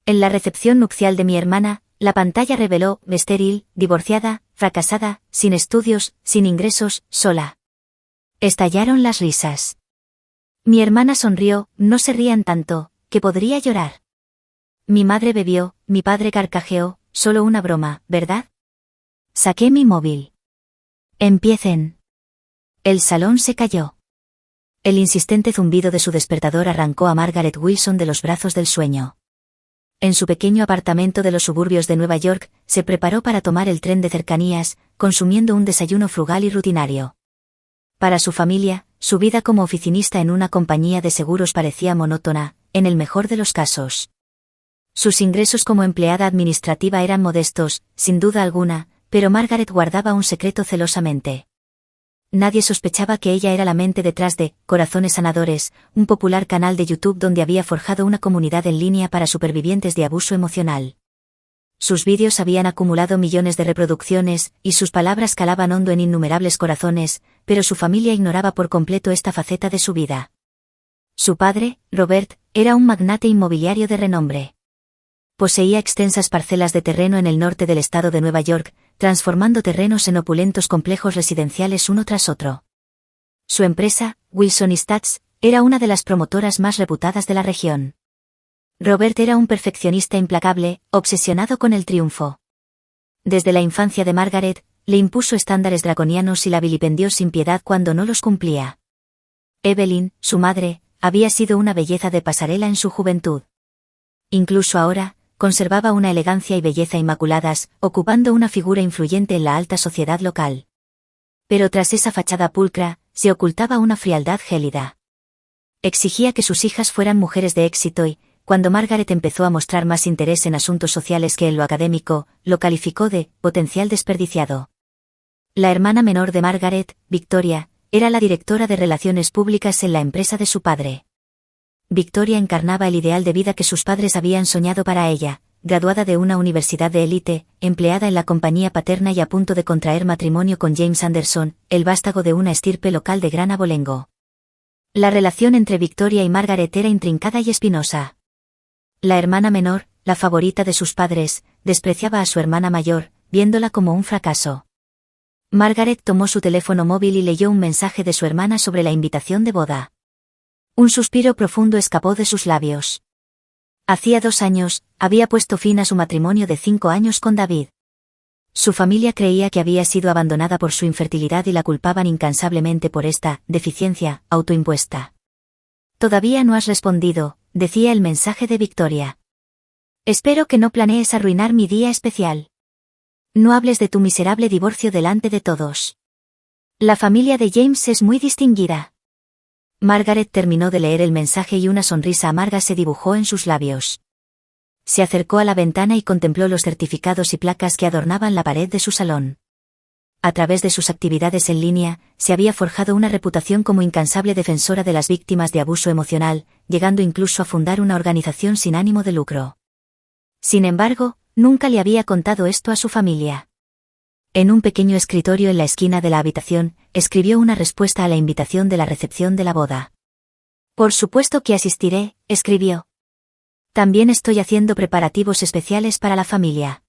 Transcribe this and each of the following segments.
En la recepción nupcial de mi hermana, la pantalla reveló, estéril, divorciada, fracasada, sin estudios, sin ingresos, sola. Estallaron las risas. Mi hermana sonrió, no se rían tanto, que podría llorar. Mi madre bebió, mi padre carcajeó, solo una broma, ¿verdad? Saqué mi móvil. Empiecen. El salón se calló. El insistente zumbido de su despertador arrancó a Margaret Wilson de los brazos del sueño. En su pequeño apartamento de los suburbios de Nueva York, se preparó para tomar el tren de cercanías, consumiendo un desayuno frugal y rutinario. Para su familia, su vida como oficinista en una compañía de seguros parecía monótona, en el mejor de los casos. Sus ingresos como empleada administrativa eran modestos, sin duda alguna, pero Margaret guardaba un secreto celosamente. Nadie sospechaba que ella era la mente detrás de Corazones Sanadores, un popular canal de YouTube donde había forjado una comunidad en línea para supervivientes de abuso emocional. Sus vídeos habían acumulado millones de reproducciones, y sus palabras calaban hondo en innumerables corazones, pero su familia ignoraba por completo esta faceta de su vida. Su padre, Robert, era un magnate inmobiliario de renombre. Poseía extensas parcelas de terreno en el norte del estado de Nueva York, transformando terrenos en opulentos complejos residenciales uno tras otro. Su empresa, Wilson Estates, era una de las promotoras más reputadas de la región. Robert era un perfeccionista implacable, obsesionado con el triunfo. Desde la infancia de Margaret, le impuso estándares draconianos y la vilipendió sin piedad cuando no los cumplía. Evelyn, su madre, había sido una belleza de pasarela en su juventud. Incluso ahora, conservaba una elegancia y belleza inmaculadas, ocupando una figura influyente en la alta sociedad local. Pero tras esa fachada pulcra, se ocultaba una frialdad gélida. Exigía que sus hijas fueran mujeres de éxito y, cuando Margaret empezó a mostrar más interés en asuntos sociales que en lo académico, lo calificó de potencial desperdiciado. La hermana menor de Margaret, Victoria, era la directora de Relaciones Públicas en la empresa de su padre. Victoria encarnaba el ideal de vida que sus padres habían soñado para ella, graduada de una universidad de élite, empleada en la compañía paterna y a punto de contraer matrimonio con James Anderson, el vástago de una estirpe local de gran abolengo. La relación entre Victoria y Margaret era intrincada y espinosa. La hermana menor, la favorita de sus padres, despreciaba a su hermana mayor, viéndola como un fracaso. Margaret tomó su teléfono móvil y leyó un mensaje de su hermana sobre la invitación de boda. Un suspiro profundo escapó de sus labios. Hacía 2 años, había puesto fin a su matrimonio de 5 años con David. Su familia creía que había sido abandonada por su infertilidad y la culpaban incansablemente por esta deficiencia autoimpuesta. Todavía no has respondido, decía el mensaje de Victoria. Espero que no planees arruinar mi día especial. No hables de tu miserable divorcio delante de todos. La familia de James es muy distinguida. Margaret terminó de leer el mensaje y una sonrisa amarga se dibujó en sus labios. Se acercó a la ventana y contempló los certificados y placas que adornaban la pared de su salón. A través de sus actividades en línea, se había forjado una reputación como incansable defensora de las víctimas de abuso emocional, llegando incluso a fundar una organización sin ánimo de lucro. Sin embargo, nunca le había contado esto a su familia. En un pequeño escritorio en la esquina de la habitación, escribió una respuesta a la invitación de la recepción de la boda. Por supuesto que asistiré, escribió. También estoy haciendo preparativos especiales para la familia.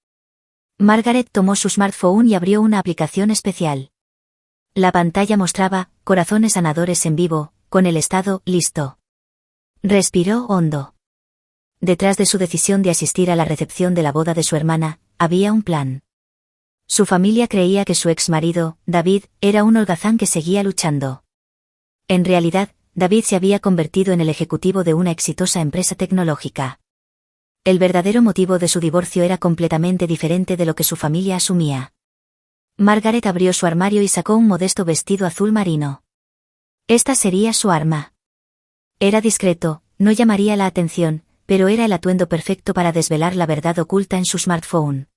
Margaret tomó su smartphone y abrió una aplicación especial. La pantalla mostraba Corazones Sanadores en vivo, con el estado listo. Respiró hondo. Detrás de su decisión de asistir a la recepción de la boda de su hermana, había un plan. Su familia creía que su ex marido, David, era un holgazán que seguía luchando. En realidad, David se había convertido en el ejecutivo de una exitosa empresa tecnológica. El verdadero motivo de su divorcio era completamente diferente de lo que su familia asumía. Margaret abrió su armario y sacó un modesto vestido azul marino. Esta sería su arma. Era discreto, no llamaría la atención, pero era el atuendo perfecto para desvelar la verdad oculta en su smartphone.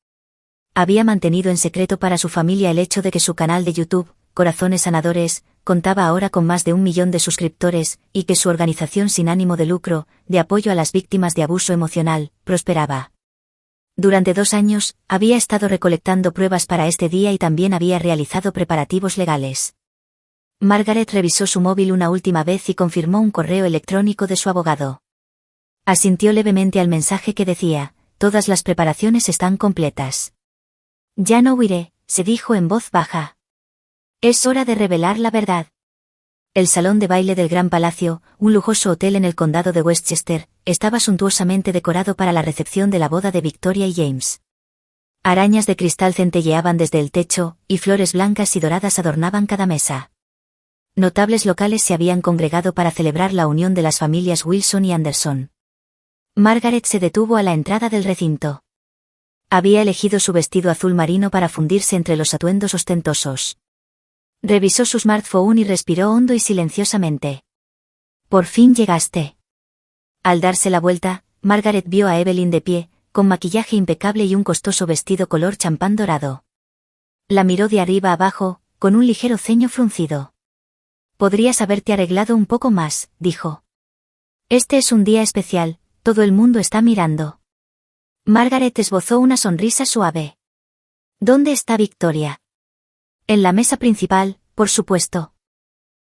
Había mantenido en secreto para su familia el hecho de que su canal de YouTube, Corazones Sanadores, contaba ahora con más de 1 millón de suscriptores, y que su organización sin ánimo de lucro, de apoyo a las víctimas de abuso emocional, prosperaba. Durante 2 años, había estado recolectando pruebas para este día y también había realizado preparativos legales. Margaret revisó su móvil una última vez y confirmó un correo electrónico de su abogado. Asintió levemente al mensaje que decía, todas las preparaciones están completas. Ya no huiré, se dijo en voz baja. Es hora de revelar la verdad. El salón de baile del Gran Palacio, un lujoso hotel en el condado de Westchester, estaba suntuosamente decorado para la recepción de la boda de Victoria y James. Arañas de cristal centelleaban desde el techo, y flores blancas y doradas adornaban cada mesa. Notables locales se habían congregado para celebrar la unión de las familias Wilson y Anderson. Margaret se detuvo a la entrada del recinto. Había elegido su vestido azul marino para fundirse entre los atuendos ostentosos. Revisó su smartphone y respiró hondo y silenciosamente. Por fin llegaste. Al darse la vuelta, Margaret vio a Evelyn de pie, con maquillaje impecable y un costoso vestido color champán dorado. La miró de arriba abajo, con un ligero ceño fruncido. Podrías haberte arreglado un poco más, dijo. Este es un día especial, todo el mundo está mirando. Margaret esbozó una sonrisa suave. ¿Dónde está Victoria? En la mesa principal, por supuesto.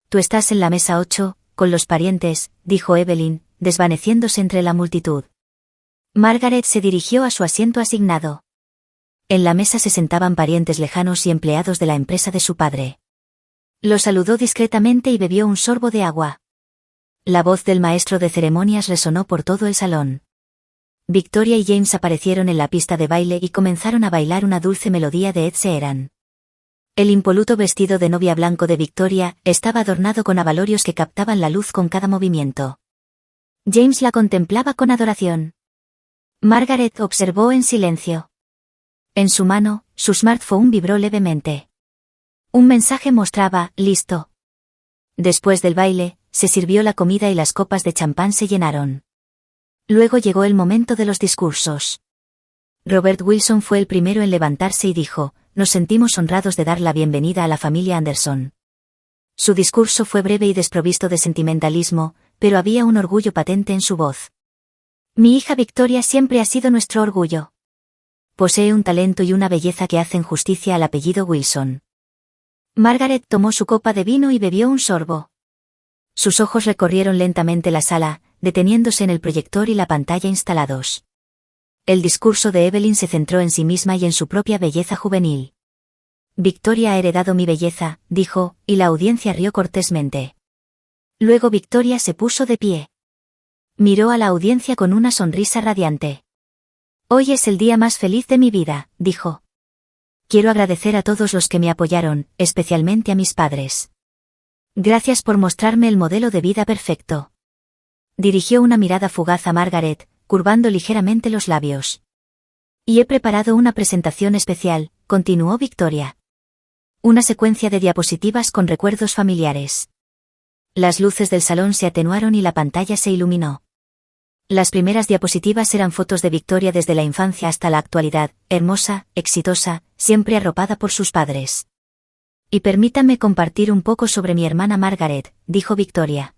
Tú estás en la mesa 8, con los parientes, dijo Evelyn, desvaneciéndose entre la multitud. Margaret se dirigió a su asiento asignado. En la mesa se sentaban parientes lejanos y empleados de la empresa de su padre. Lo saludó discretamente y bebió un sorbo de agua. La voz del maestro de ceremonias resonó por todo el salón. Victoria y James aparecieron en la pista de baile y comenzaron a bailar una dulce melodía de Ed Sheeran. El impoluto vestido de novia blanco de Victoria estaba adornado con abalorios que captaban la luz con cada movimiento. James la contemplaba con adoración. Margaret observó en silencio. En su mano, su smartphone vibró levemente. Un mensaje mostraba, listo. Después del baile, se sirvió la comida y las copas de champán se llenaron. Luego llegó el momento de los discursos. Robert Wilson fue el primero en levantarse y dijo, nos sentimos honrados de dar la bienvenida a la familia Anderson. Su discurso fue breve y desprovisto de sentimentalismo, pero había un orgullo patente en su voz. Mi hija Victoria siempre ha sido nuestro orgullo. Posee un talento y una belleza que hacen justicia al apellido Wilson. Margaret tomó su copa de vino y bebió un sorbo. Sus ojos recorrieron lentamente la sala, deteniéndose en el proyector y la pantalla instalados. El discurso de Evelyn se centró en sí misma y en su propia belleza juvenil. Victoria ha heredado mi belleza, dijo, y la audiencia rió cortésmente. Luego Victoria se puso de pie. Miró a la audiencia con una sonrisa radiante. Hoy es el día más feliz de mi vida, dijo. Quiero agradecer a todos los que me apoyaron, especialmente a mis padres. Gracias por mostrarme el modelo de vida perfecto. Dirigió una mirada fugaz a Margaret, curvando ligeramente los labios. Y he preparado una presentación especial, continuó Victoria. Una secuencia de diapositivas con recuerdos familiares. Las luces del salón se atenuaron y la pantalla se iluminó. Las primeras diapositivas eran fotos de Victoria desde la infancia hasta la actualidad, hermosa, exitosa, siempre arropada por sus padres. Y permítanme compartir un poco sobre mi hermana Margaret, dijo Victoria.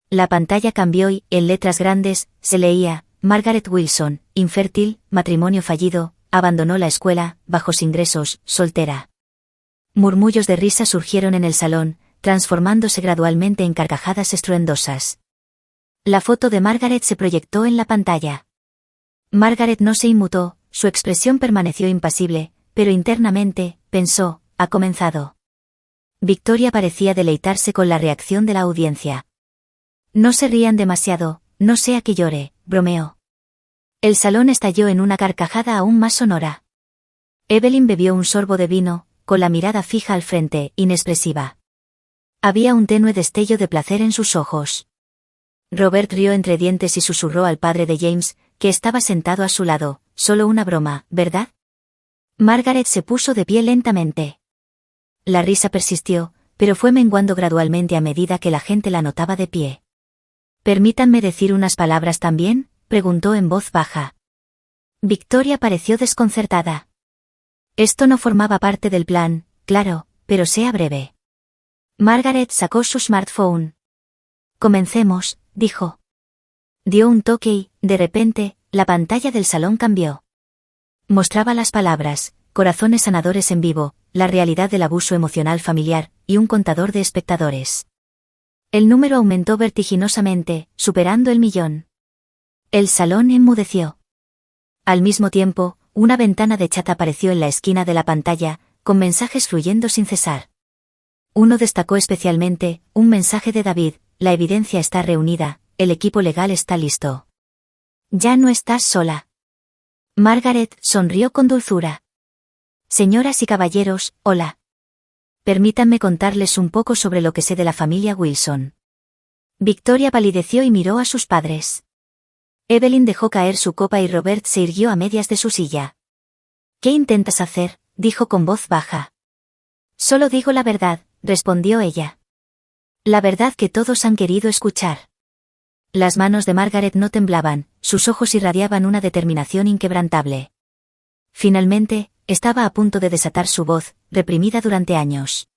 La pantalla cambió y, en letras grandes, se leía, Margaret Wilson, infértil, matrimonio fallido, abandonó la escuela, bajos ingresos, soltera. Murmullos de risa surgieron en el salón, transformándose gradualmente en carcajadas estruendosas. La foto de Margaret se proyectó en la pantalla. Margaret no se inmutó, su expresión permaneció impasible, pero internamente, pensó, ha comenzado. Victoria parecía deleitarse con la reacción de la audiencia. No se rían demasiado, no sea que llore, bromeó. El salón estalló en una carcajada aún más sonora. Evelyn bebió un sorbo de vino, con la mirada fija al frente, inexpresiva. Había un tenue destello de placer en sus ojos. Robert rió entre dientes y susurró al padre de James, que estaba sentado a su lado, solo una broma, ¿verdad? Margaret se puso de pie lentamente. La risa persistió, pero fue menguando gradualmente a medida que la gente la notaba de pie. ¿Permítanme decir unas palabras también?, preguntó en voz baja. Victoria pareció desconcertada. Esto no formaba parte del plan, claro, pero sea breve. Margaret sacó su smartphone. Comencemos, dijo. Dio un toque y, de repente, la pantalla del salón cambió. Mostraba las palabras, corazones sanadores en vivo, la realidad del abuso emocional familiar, y un contador de espectadores. El número aumentó vertiginosamente, superando el 1.000.000. El salón enmudeció. Al mismo tiempo, una ventana de chat apareció en la esquina de la pantalla, con mensajes fluyendo sin cesar. Uno destacó especialmente, un mensaje de David: la evidencia está reunida, el equipo legal está listo. Ya no estás sola. Margaret sonrió con dulzura. Señoras y caballeros, hola. Permítanme contarles un poco sobre lo que sé de la familia Wilson. Victoria palideció y miró a sus padres. Evelyn dejó caer su copa y Robert se irguió a medias de su silla. ¿Qué intentas hacer?, dijo con voz baja. Solo digo la verdad, respondió ella. La verdad que todos han querido escuchar. Las manos de Margaret no temblaban, sus ojos irradiaban una determinación inquebrantable. Finalmente, estaba a punto de desatar su voz, reprimida durante años.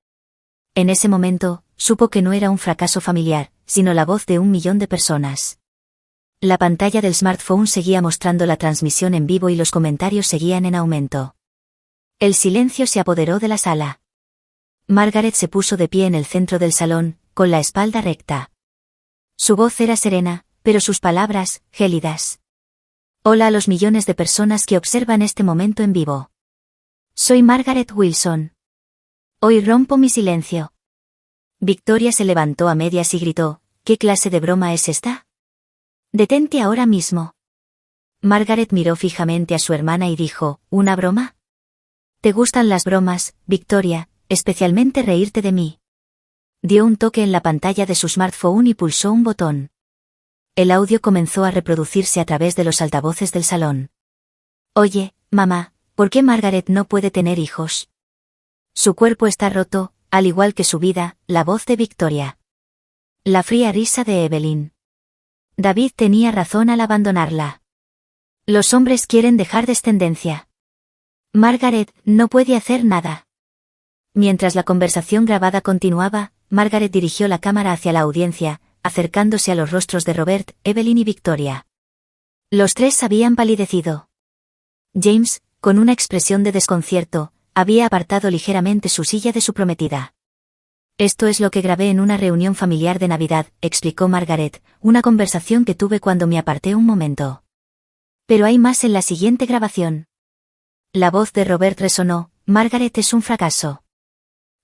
En ese momento, supo que no era un fracaso familiar, sino la voz de 1 millón de personas. La pantalla del smartphone seguía mostrando la transmisión en vivo y los comentarios seguían en aumento. El silencio se apoderó de la sala. Margaret se puso de pie en el centro del salón, con la espalda recta. Su voz era serena, pero sus palabras, gélidas. Hola a los millones de personas que observan este momento en vivo. Soy Margaret Wilson. Hoy rompo mi silencio. Victoria se levantó a medias y gritó: ¿qué clase de broma es esta? Detente ahora mismo. Margaret miró fijamente a su hermana y dijo: ¿una broma? ¿Te gustan las bromas, Victoria, especialmente reírte de mí? Dio un toque en la pantalla de su smartphone y pulsó un botón. El audio comenzó a reproducirse a través de los altavoces del salón. Oye, mamá, ¿por qué Margaret no puede tener hijos? Su cuerpo está roto, al igual que su vida, la voz de Victoria. La fría risa de Evelyn. David tenía razón al abandonarla. Los hombres quieren dejar descendencia. Margaret no puede hacer nada. Mientras la conversación grabada continuaba, Margaret dirigió la cámara hacia la audiencia, acercándose a los rostros de Robert, Evelyn y Victoria. Los tres habían palidecido. James, con una expresión de desconcierto, había apartado ligeramente su silla de su prometida. Esto es lo que grabé en una reunión familiar de Navidad, explicó Margaret, una conversación que tuve cuando me aparté un momento. Pero hay más en la siguiente grabación. La voz de Robert resonó: Margaret es un fracaso.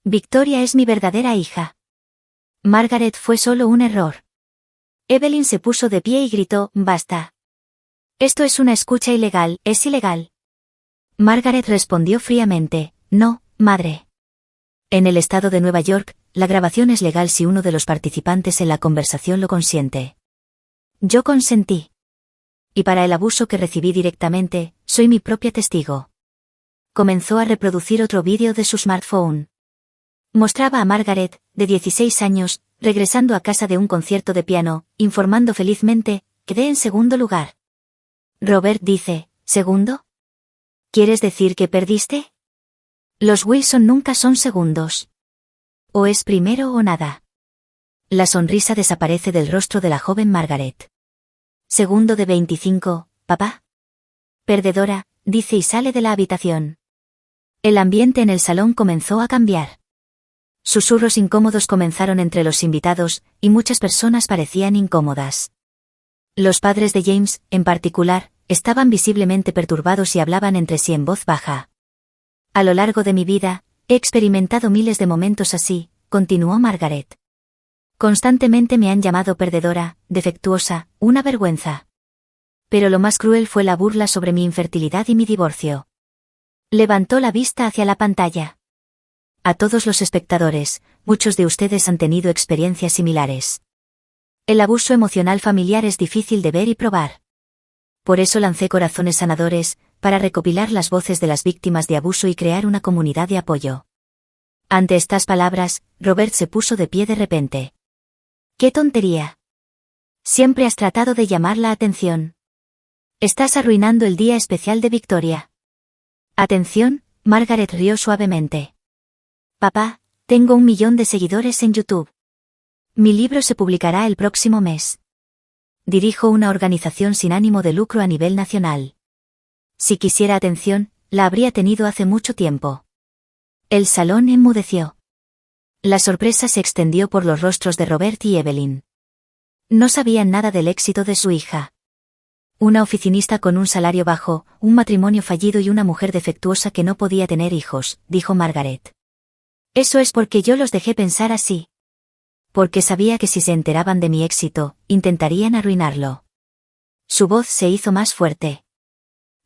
Victoria es mi verdadera hija. Margaret fue solo un error. Evelyn se puso de pie y gritó: basta. Esto es una escucha ilegal, es ilegal. Margaret respondió fríamente: no, madre. En el estado de Nueva York, la grabación es legal si uno de los participantes en la conversación lo consiente. Yo consentí. Y para el abuso que recibí directamente, soy mi propia testigo. Comenzó a reproducir otro vídeo de su smartphone. Mostraba a Margaret, de 16 años, regresando a casa de un concierto de piano, informando felizmente: quedé en segundo lugar. Robert dice: ¿segundo? ¿Quieres decir que perdiste? Los Wilson nunca son segundos. O es primero o nada. La sonrisa desaparece del rostro de la joven Margaret. Segundo de 25, papá. Perdedora, dice y sale de la habitación. El ambiente en el salón comenzó a cambiar. Susurros incómodos comenzaron entre los invitados, y muchas personas parecían incómodas. Los padres de James, en particular, estaban visiblemente perturbados y hablaban entre sí en voz baja. A lo largo de mi vida, he experimentado miles de momentos así, continuó Margaret. Constantemente me han llamado perdedora, defectuosa, una vergüenza. Pero lo más cruel fue la burla sobre mi infertilidad y mi divorcio. Levantó la vista hacia la pantalla. A todos los espectadores, muchos de ustedes han tenido experiencias similares. El abuso emocional familiar es difícil de ver y probar. Por eso lancé Corazones Sanadores, para recopilar las voces de las víctimas de abuso y crear una comunidad de apoyo. Ante estas palabras, Robert se puso de pie de repente. ¡Qué tontería! Siempre has tratado de llamar la atención. Estás arruinando el día especial de Victoria. Atención, Margaret rió suavemente. Papá, tengo 1 millón de seguidores en YouTube. Mi libro se publicará el próximo mes. Dirijo una organización sin ánimo de lucro a nivel nacional. Si quisiera atención, la habría tenido hace mucho tiempo. El salón enmudeció. La sorpresa se extendió por los rostros de Robert y Evelyn. No sabían nada del éxito de su hija. Una oficinista con un salario bajo, un matrimonio fallido y una mujer defectuosa que no podía tener hijos, dijo Margaret. Eso es porque yo los dejé pensar así. Porque sabía que si se enteraban de mi éxito, intentarían arruinarlo. Su voz se hizo más fuerte.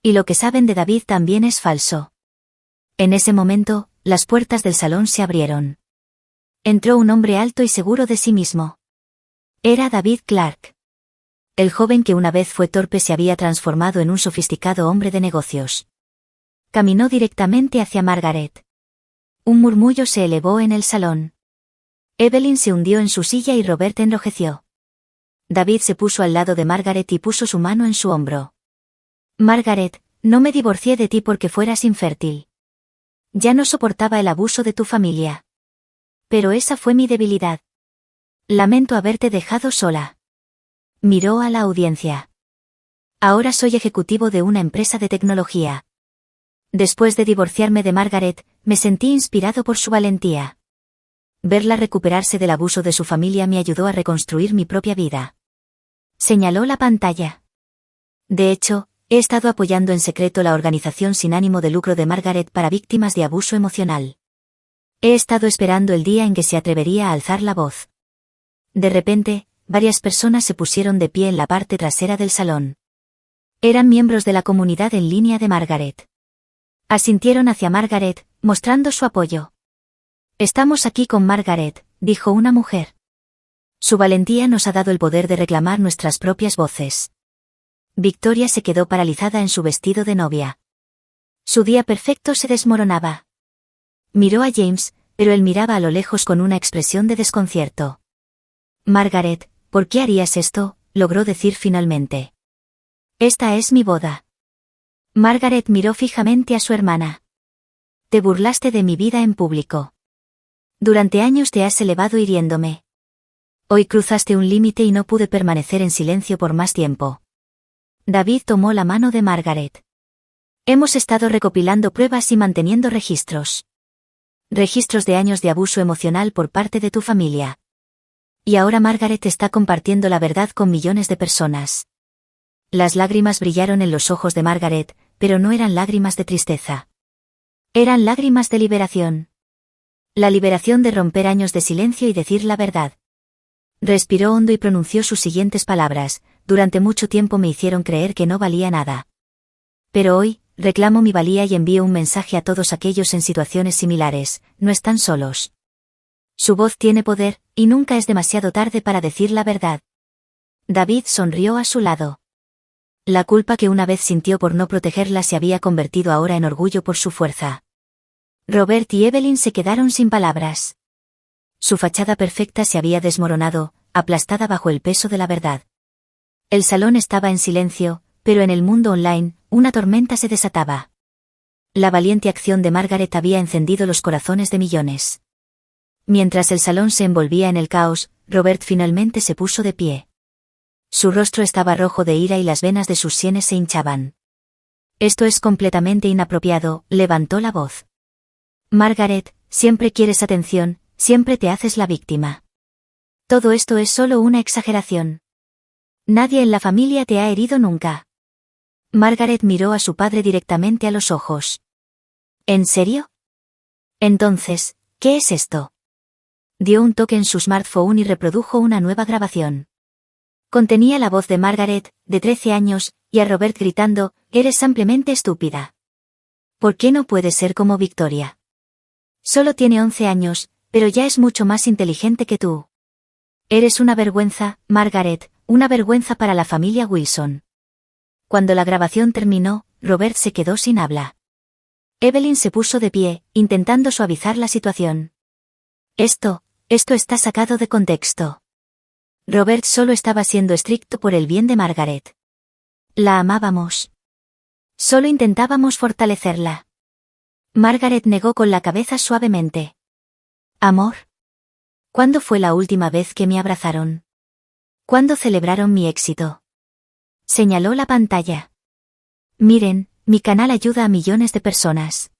Y lo que saben de David también es falso. En ese momento, las puertas del salón se abrieron. Entró un hombre alto y seguro de sí mismo. Era David Clark. El joven que una vez fue torpe se había transformado en un sofisticado hombre de negocios. Caminó directamente hacia Margaret. Un murmullo se elevó en el salón. Evelyn se hundió en su silla y Robert enrojeció. David se puso al lado de Margaret y puso su mano en su hombro. Margaret, no me divorcié de ti porque fueras infértil. Ya no soportaba el abuso de tu familia. Pero esa fue mi debilidad. Lamento haberte dejado sola. Miró a la audiencia. Ahora soy ejecutivo de una empresa de tecnología. Después de divorciarme de Margaret, me sentí inspirado por su valentía. Verla recuperarse del abuso de su familia me ayudó a reconstruir mi propia vida. Señaló la pantalla. De hecho, he estado apoyando en secreto la organización sin ánimo de lucro de Margaret para víctimas de abuso emocional. He estado esperando el día en que se atrevería a alzar la voz. De repente, varias personas se pusieron de pie en la parte trasera del salón. Eran miembros de la comunidad en línea de Margaret. Asintieron hacia Margaret, mostrando su apoyo. Estamos aquí con Margaret, dijo una mujer. Su valentía nos ha dado el poder de reclamar nuestras propias voces. Victoria se quedó paralizada en su vestido de novia. Su día perfecto se desmoronaba. Miró a James, pero él miraba a lo lejos con una expresión de desconcierto. Margaret, ¿por qué harías esto?, logró decir finalmente. Esta es mi boda. Margaret miró fijamente a su hermana. Te burlaste de mi vida en público. Durante años te has elevado hiriéndome. Hoy cruzaste un límite y no pude permanecer en silencio por más tiempo. David tomó la mano de Margaret. Hemos estado recopilando pruebas y manteniendo registros. Registros de años de abuso emocional por parte de tu familia. Y ahora Margaret está compartiendo la verdad con millones de personas. Las lágrimas brillaron en los ojos de Margaret, pero no eran lágrimas de tristeza. Eran lágrimas de liberación. La liberación de romper años de silencio y decir la verdad. Respiró hondo y pronunció sus siguientes palabras: durante mucho tiempo me hicieron creer que no valía nada. Pero hoy, reclamo mi valía y envío un mensaje a todos aquellos en situaciones similares: no están solos. Su voz tiene poder, y nunca es demasiado tarde para decir la verdad. David sonrió a su lado. La culpa que una vez sintió por no protegerla se había convertido ahora en orgullo por su fuerza. Robert y Evelyn se quedaron sin palabras. Su fachada perfecta se había desmoronado, aplastada bajo el peso de la verdad. El salón estaba en silencio, pero en el mundo online, una tormenta se desataba. La valiente acción de Margaret había encendido los corazones de millones. Mientras el salón se envolvía en el caos, Robert finalmente se puso de pie. Su rostro estaba rojo de ira y las venas de sus sienes se hinchaban. Esto es completamente inapropiado, levantó la voz. Margaret, siempre quieres atención, siempre te haces la víctima. Todo esto es solo una exageración. Nadie en la familia te ha herido nunca. Margaret miró a su padre directamente a los ojos. ¿En serio? Entonces, ¿qué es esto? Dio un toque en su smartphone y reprodujo una nueva grabación. Contenía la voz de Margaret, de 13 años, y a Robert gritando: eres simplemente estúpida. ¿Por qué no puedes ser como Victoria? Solo tiene 11 años, pero ya es mucho más inteligente que tú. Eres una vergüenza, Margaret, una vergüenza para la familia Wilson. Cuando la grabación terminó, Robert se quedó sin habla. Evelyn se puso de pie, intentando suavizar la situación. Esto está sacado de contexto. Robert solo estaba siendo estricto por el bien de Margaret. La amábamos. Solo intentábamos fortalecerla. Margaret negó con la cabeza suavemente. ¿Amor? ¿Cuándo fue la última vez que me abrazaron? ¿Cuándo celebraron mi éxito? Señaló la pantalla. Miren, mi canal ayuda a millones de personas.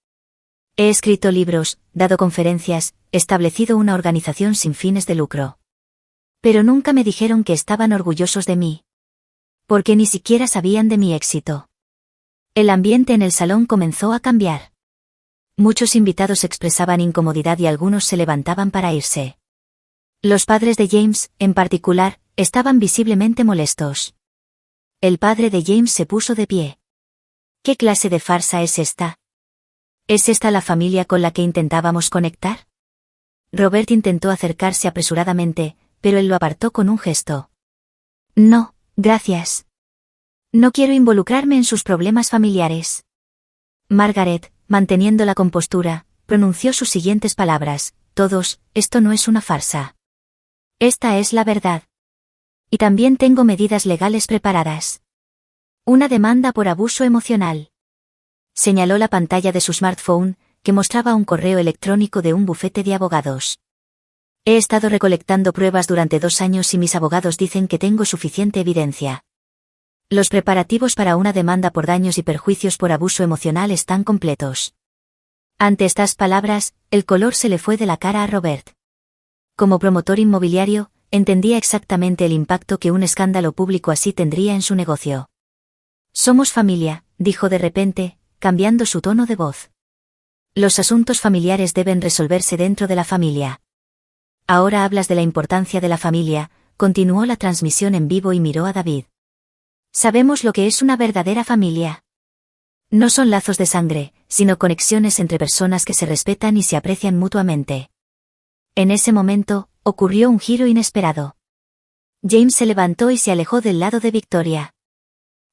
He escrito libros, dado conferencias, establecido una organización sin fines de lucro. Pero nunca me dijeron que estaban orgullosos de mí. Porque ni siquiera sabían de mi éxito. El ambiente en el salón comenzó a cambiar. Muchos invitados expresaban incomodidad y algunos se levantaban para irse. Los padres de James, en particular, estaban visiblemente molestos. El padre de James se puso de pie. ¿Qué clase de farsa es esta? ¿Es esta la familia con la que intentábamos conectar? Robert intentó acercarse apresuradamente, pero él lo apartó con un gesto. No, gracias. No quiero involucrarme en sus problemas familiares. Margaret, manteniendo la compostura, pronunció sus siguientes palabras: todos, esto no es una farsa. Esta es la verdad. Y también tengo medidas legales preparadas. Una demanda por abuso emocional. Señaló la pantalla de su smartphone, que mostraba un correo electrónico de un bufete de abogados. He estado recolectando pruebas durante 2 años y mis abogados dicen que tengo suficiente evidencia. Los preparativos para una demanda por daños y perjuicios por abuso emocional están completos. Ante estas palabras, el color se le fue de la cara a Robert. Como promotor inmobiliario, entendía exactamente el impacto que un escándalo público así tendría en su negocio. Somos familia, dijo de repente, cambiando su tono de voz. Los asuntos familiares deben resolverse dentro de la familia. Ahora hablas de la importancia de la familia, continuó la transmisión en vivo y miró a David. Sabemos lo que es una verdadera familia. No son lazos de sangre, sino conexiones entre personas que se respetan y se aprecian mutuamente. En ese momento, ocurrió un giro inesperado. James se levantó y se alejó del lado de Victoria.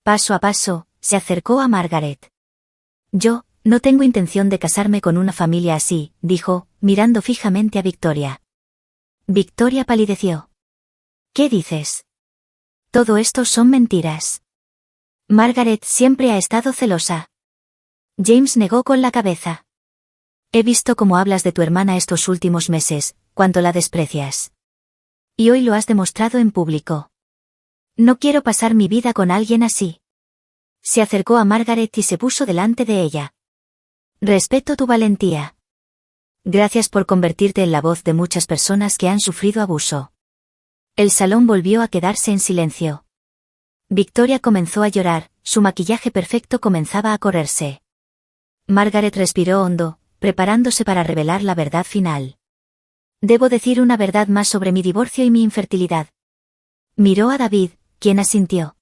Paso a paso, se acercó a Margaret. Yo, no tengo intención de casarme con una familia así, dijo, mirando fijamente a Victoria. Victoria palideció. ¿Qué dices? Todo esto son mentiras. Margaret siempre ha estado celosa. James negó con la cabeza. He visto cómo hablas de tu hermana estos últimos meses, cuánto la desprecias. Y hoy lo has demostrado en público. No quiero pasar mi vida con alguien así. Se acercó a Margaret y se puso delante de ella. Respeto tu valentía. Gracias por convertirte en la voz de muchas personas que han sufrido abuso. El salón volvió a quedarse en silencio. Victoria comenzó a llorar, su maquillaje perfecto comenzaba a correrse. Margaret respiró hondo, preparándose para revelar la verdad final. Debo decir una verdad más sobre mi divorcio y mi infertilidad. Miró a David, quien asintió.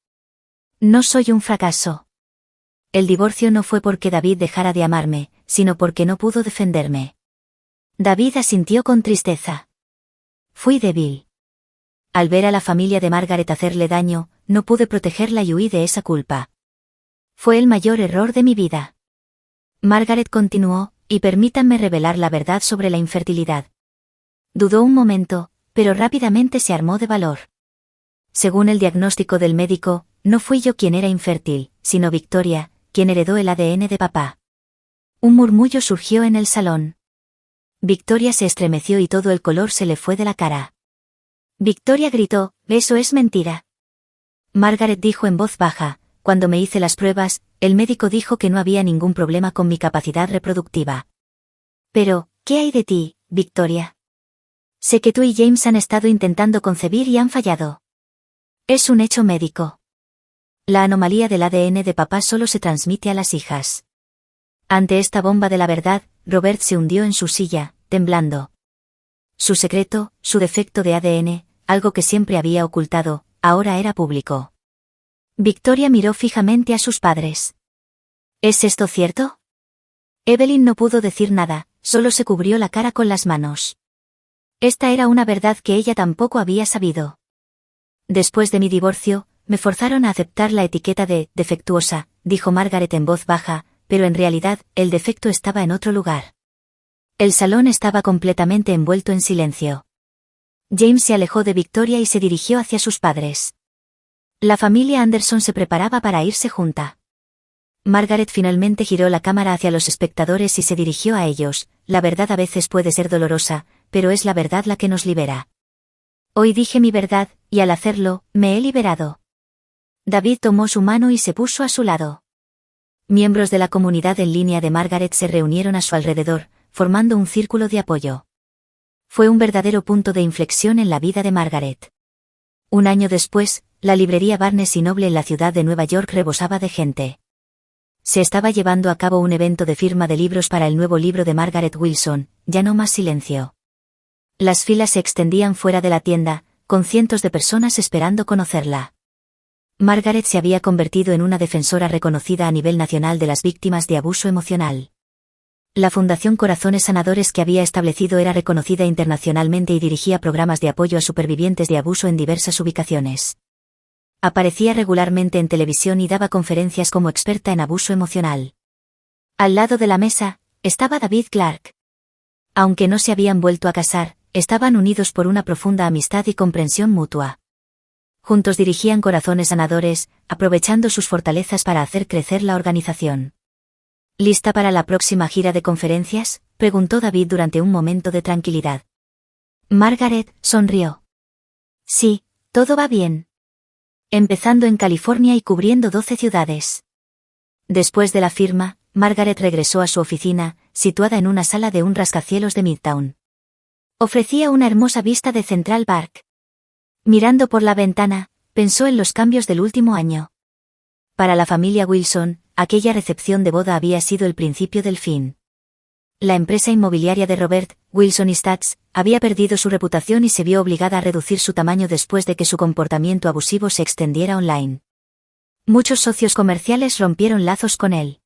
No soy un fracaso. El divorcio no fue porque David dejara de amarme, sino porque no pudo defenderme. David asintió con tristeza. Fui débil. Al ver a la familia de Margaret hacerle daño, no pude protegerla y huí de esa culpa. Fue el mayor error de mi vida. Margaret continuó, y permítanme revelar la verdad sobre la infertilidad. Dudó un momento, pero rápidamente se armó de valor. Según el diagnóstico del médico, no fui yo quien era infértil, sino Victoria, quien heredó el ADN de papá. Un murmullo surgió en el salón. Victoria se estremeció y todo el color se le fue de la cara. Victoria gritó, «Eso es mentira». Margaret dijo en voz baja, «Cuando me hice las pruebas, el médico dijo que no había ningún problema con mi capacidad reproductiva». Pero, ¿qué hay de ti, Victoria? Sé que tú y James han estado intentando concebir y han fallado. Es un hecho médico. La anomalía del ADN de papá solo se transmite a las hijas. Ante esta bomba de la verdad, Robert se hundió en su silla, temblando. Su secreto, su defecto de ADN, algo que siempre había ocultado, ahora era público. Victoria miró fijamente a sus padres. ¿Es esto cierto? Evelyn no pudo decir nada, solo se cubrió la cara con las manos. Esta era una verdad que ella tampoco había sabido. Después de mi divorcio, me forzaron a aceptar la etiqueta de defectuosa, dijo Margaret en voz baja, pero en realidad, el defecto estaba en otro lugar. El salón estaba completamente envuelto en silencio. James se alejó de Victoria y se dirigió hacia sus padres. La familia Anderson se preparaba para irse junta. Margaret finalmente giró la cámara hacia los espectadores y se dirigió a ellos. La verdad a veces puede ser dolorosa, pero es la verdad la que nos libera. Hoy dije mi verdad, y al hacerlo, me he liberado. David tomó su mano y se puso a su lado. Miembros de la comunidad en línea de Margaret se reunieron a su alrededor, formando un círculo de apoyo. Fue un verdadero punto de inflexión en la vida de Margaret. Un año después, la librería Barnes y Noble en la ciudad de Nueva York rebosaba de gente. Se estaba llevando a cabo un evento de firma de libros para el nuevo libro de Margaret Wilson, Ya no más silencio. Las filas se extendían fuera de la tienda, con cientos de personas esperando conocerla. Margaret se había convertido en una defensora reconocida a nivel nacional de las víctimas de abuso emocional. La Fundación Corazones Sanadores que había establecido era reconocida internacionalmente y dirigía programas de apoyo a supervivientes de abuso en diversas ubicaciones. Aparecía regularmente en televisión y daba conferencias como experta en abuso emocional. Al lado de la mesa, estaba David Clark. Aunque no se habían vuelto a casar, estaban unidos por una profunda amistad y comprensión mutua. Juntos dirigían Corazones Sanadores, aprovechando sus fortalezas para hacer crecer la organización. ¿Lista para la próxima gira de conferencias?, preguntó David durante un momento de tranquilidad. Margaret sonrió. Sí, todo va bien. Empezando en California y cubriendo 12 ciudades. Después de la firma, Margaret regresó a su oficina, situada en una sala de un rascacielos de Midtown. Ofrecía una hermosa vista de Central Park. Mirando por la ventana, pensó en los cambios del último año. Para la familia Wilson, aquella recepción de boda había sido el principio del fin. La empresa inmobiliaria de Robert, Wilson Estates, había perdido su reputación y se vio obligada a reducir su tamaño después de que su comportamiento abusivo se extendiera online. Muchos socios comerciales rompieron lazos con él.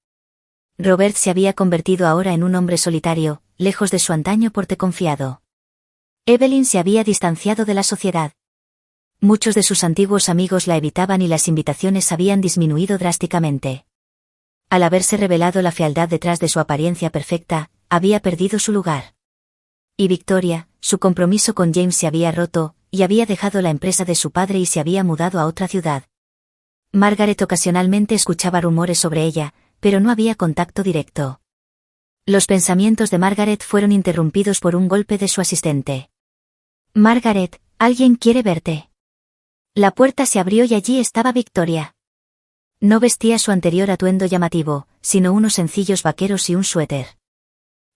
Robert se había convertido ahora en un hombre solitario, lejos de su antaño porte confiado. Evelyn se había distanciado de la sociedad. Muchos de sus antiguos amigos la evitaban y las invitaciones habían disminuido drásticamente. Al haberse revelado la fealdad detrás de su apariencia perfecta, había perdido su lugar. Y Victoria, su compromiso con James se había roto, y había dejado la empresa de su padre y se había mudado a otra ciudad. Margaret ocasionalmente escuchaba rumores sobre ella, pero no había contacto directo. Los pensamientos de Margaret fueron interrumpidos por un golpe de su asistente. Margaret, alguien quiere verte. La puerta se abrió y allí estaba Victoria. No vestía su anterior atuendo llamativo, sino unos sencillos vaqueros y un suéter.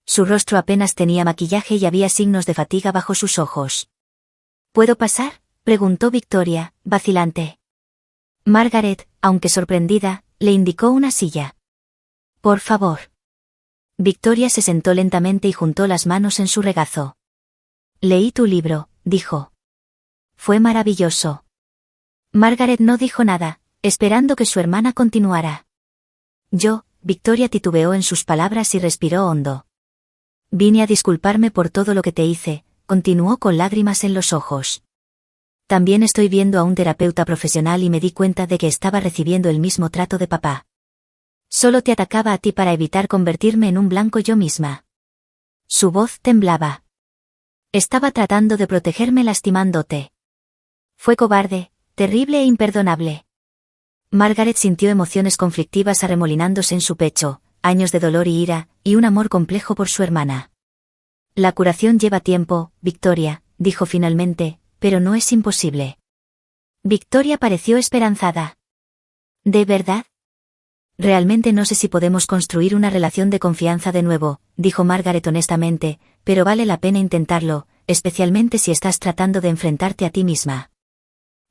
Su rostro apenas tenía maquillaje y había signos de fatiga bajo sus ojos. ¿Puedo pasar?, preguntó Victoria, vacilante. Margaret, aunque sorprendida, le indicó una silla. Por favor. Victoria se sentó lentamente y juntó las manos en su regazo. Leí tu libro, dijo. Fue maravilloso. Margaret no dijo nada, esperando que su hermana continuara. Victoria titubeó en sus palabras y respiró hondo. Vine a disculparme por todo lo que te hice, continuó con lágrimas en los ojos. También estoy viendo a un terapeuta profesional y me di cuenta de que estaba recibiendo el mismo trato de papá. Solo te atacaba a ti para evitar convertirme en un blanco yo misma. Su voz temblaba. Estaba tratando de protegerme lastimándote. Fue cobarde, terrible e imperdonable. Margaret sintió emociones conflictivas arremolinándose en su pecho, años de dolor y ira, y un amor complejo por su hermana. La curación lleva tiempo, Victoria, dijo finalmente, pero no es imposible. Victoria pareció esperanzada. ¿De verdad? Realmente no sé si podemos construir una relación de confianza de nuevo, dijo Margaret honestamente, pero vale la pena intentarlo, especialmente si estás tratando de enfrentarte a ti misma.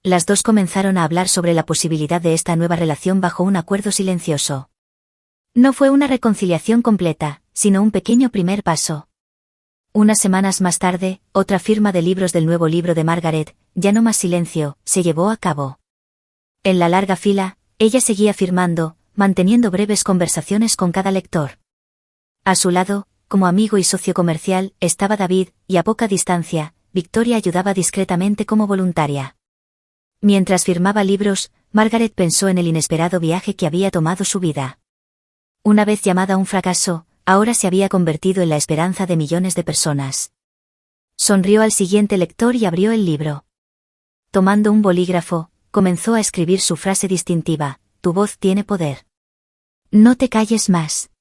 Las dos comenzaron a hablar sobre la posibilidad de esta nueva relación bajo un acuerdo silencioso. No fue una reconciliación completa, sino un pequeño primer paso. Unas semanas más tarde, otra firma de libros del nuevo libro de Margaret, Ya no más silencio, se llevó a cabo. En la larga fila, ella seguía firmando, manteniendo breves conversaciones con cada lector. A su lado, como amigo y socio comercial, estaba David, y a poca distancia, Victoria ayudaba discretamente como voluntaria. Mientras firmaba libros, Margaret pensó en el inesperado viaje que había tomado su vida. Una vez llamada un fracaso, ahora se había convertido en la esperanza de millones de personas. Sonrió al siguiente lector y abrió el libro. Tomando un bolígrafo, comenzó a escribir su frase distintiva: tu voz tiene poder. No te calles más.